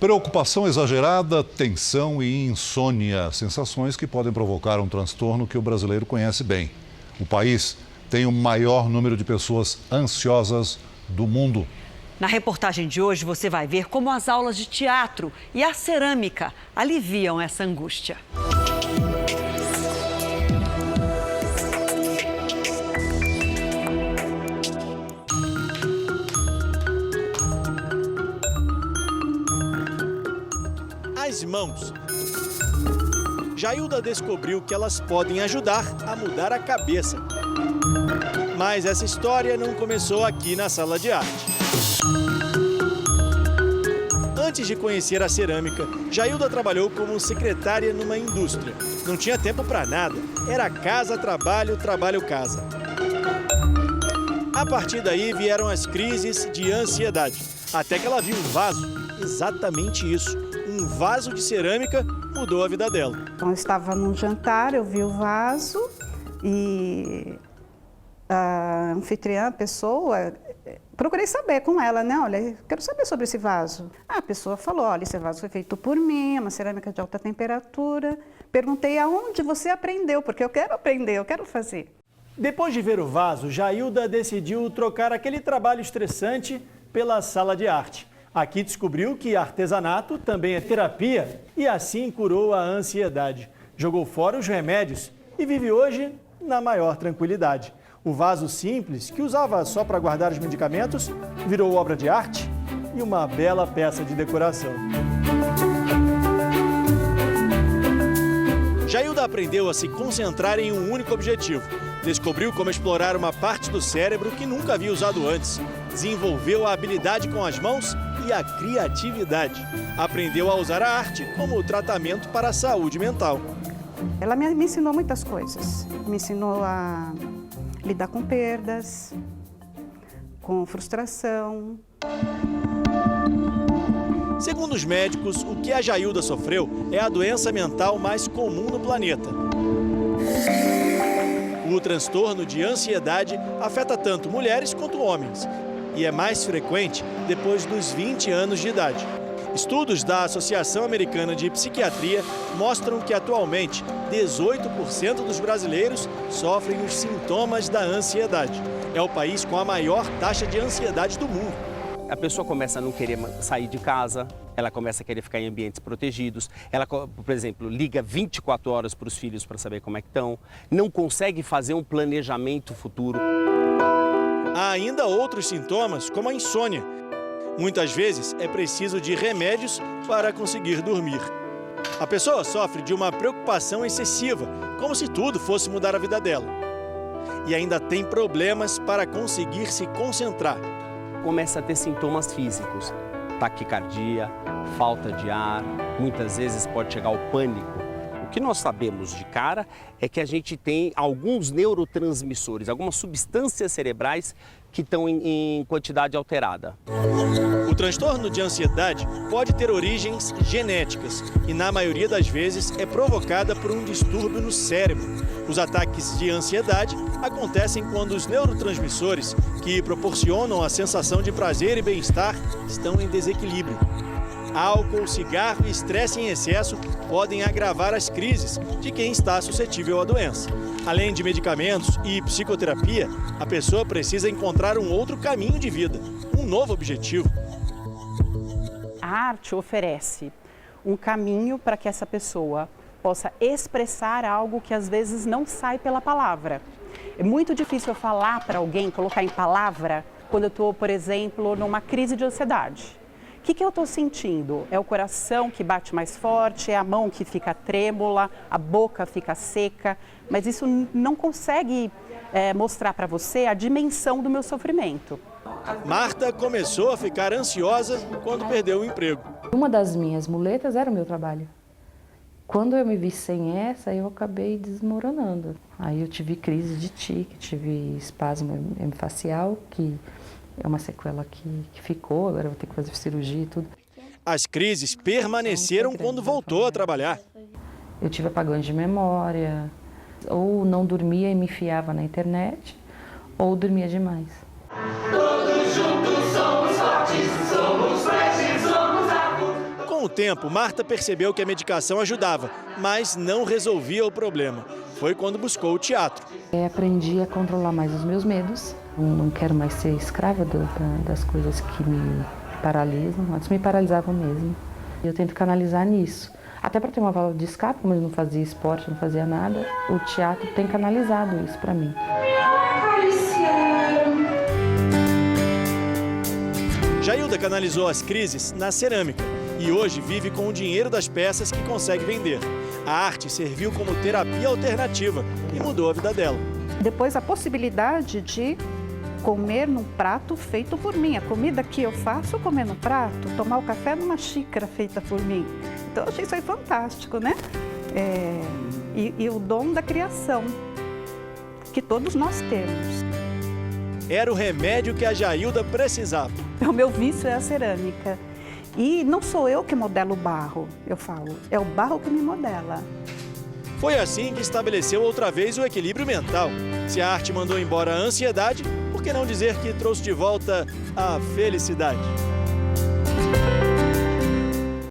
Preocupação exagerada, tensão e insônia, sensações que podem provocar um transtorno que o brasileiro conhece bem. O país tem o maior número de pessoas ansiosas do mundo. Na reportagem de hoje, você vai ver como as aulas de teatro e a cerâmica aliviam essa angústia. As mãos. Jailda descobriu que elas podem ajudar a mudar a cabeça. Mas essa história não começou aqui na sala de arte. Antes de conhecer a cerâmica, Jailda trabalhou como secretária numa indústria. Não tinha tempo para nada. Era casa, trabalho, trabalho, casa. A partir daí vieram as crises de ansiedade. Até que ela viu um vaso. Exatamente isso. Um vaso de cerâmica mudou a vida dela. Então, eu estava num jantar, eu vi o vaso e a anfitriã, a pessoa, procurei saber com ela, né? Olha, quero saber sobre esse vaso. A pessoa falou, olha, esse vaso foi feito por mim, é uma cerâmica de alta temperatura. Perguntei aonde você aprendeu, porque eu quero aprender, eu quero fazer. Depois de ver o vaso, Jailda decidiu trocar aquele trabalho estressante pela sala de arte. Aqui descobriu que artesanato também é terapia e assim curou a ansiedade. Jogou fora os remédios e vive hoje na maior tranquilidade. O vaso simples, que usava só para guardar os medicamentos, virou obra de arte e uma bela peça de decoração. Jailda aprendeu a se concentrar em um único objetivo. Descobriu como explorar uma parte do cérebro que nunca havia usado antes. Desenvolveu a habilidade com as mãos e a criatividade. Aprendeu a usar a arte como tratamento para a saúde mental. Ela me ensinou muitas coisas. Me ensinou a lidar com perdas, com frustração. Segundo os médicos, o que a Jailda sofreu é a doença mental mais comum no planeta. O transtorno de ansiedade afeta tanto mulheres quanto homens e é mais frequente depois dos 20 anos de idade. Estudos da Associação Americana de Psiquiatria mostram que atualmente 18% dos brasileiros sofrem os sintomas da ansiedade. É o país com a maior taxa de ansiedade do mundo. A pessoa começa a não querer sair de casa, ela começa a querer ficar em ambientes protegidos, ela, por exemplo, liga 24 horas para os filhos para saber como é que estão, não consegue fazer um planejamento futuro. Há ainda outros sintomas, como a insônia. Muitas vezes é preciso de remédios para conseguir dormir. A pessoa sofre de uma preocupação excessiva, como se tudo fosse mudar a vida dela. E ainda tem problemas para conseguir se concentrar. Começa a ter sintomas físicos, taquicardia, falta de ar, muitas vezes pode chegar ao pânico. O que nós sabemos de cara é que a gente tem alguns neurotransmissores, algumas substâncias cerebrais que estão em quantidade alterada. O transtorno de ansiedade pode ter origens genéticas e, na maioria das vezes, é provocada por um distúrbio no cérebro. Os ataques de ansiedade acontecem quando os neurotransmissores, que proporcionam a sensação de prazer e bem-estar, estão em desequilíbrio. Álcool, cigarro e estresse em excesso podem agravar as crises de quem está suscetível à doença. Além de medicamentos e psicoterapia, a pessoa precisa encontrar um outro caminho de vida, um novo objetivo. A arte oferece um caminho para que essa pessoa possa expressar algo que às vezes não sai pela palavra. É muito difícil eu falar para alguém, colocar em palavra, quando eu estou, por exemplo, numa crise de ansiedade. O que eu estou sentindo? É o coração que bate mais forte, é a mão que fica trêmula, a boca fica seca, mas isso não consegue mostrar para você a dimensão do meu sofrimento. Marta começou a ficar ansiosa quando perdeu o emprego. Uma das minhas muletas era o meu trabalho. Quando eu me vi sem essa, eu acabei desmoronando. Aí eu tive crise de tique, tive espasmo hemifacial, que é uma sequela que ficou, agora eu vou ter que fazer cirurgia e tudo. As crises permaneceram quando voltou a trabalhar. Eu tive apagões de memória, ou não dormia e me enfiava na internet, ou dormia demais. Todos juntos somos fortes, somos frágeis, somos a... Com Com o tempo, Marta percebeu que a medicação ajudava, mas não resolvia o problema. Foi quando buscou o teatro. Aprendi a controlar mais os meus medos. Não quero mais ser escrava das coisas que me paralisam. Antes me paralisavam mesmo. Eu tento canalizar nisso. Até para ter uma válvula de escape, como eu não fazia esporte, não fazia nada, o teatro tem canalizado isso para mim. Jailda canalizou as crises na cerâmica e hoje vive com o dinheiro das peças que consegue vender. A arte serviu como terapia alternativa e mudou a vida dela. Depois, a possibilidade de comer num prato feito por mim. A comida que eu faço, comer no prato, tomar o café numa xícara feita por mim. Então, eu achei isso aí fantástico, né? E o dom da criação, que todos nós temos. Era o remédio que a Jailda precisava. O meu vício é a cerâmica. E não sou eu que modelo o barro, eu falo. É o barro que me modela. Foi assim que estabeleceu outra vez o equilíbrio mental. Se a arte mandou embora a ansiedade, por que não dizer que trouxe de volta a felicidade?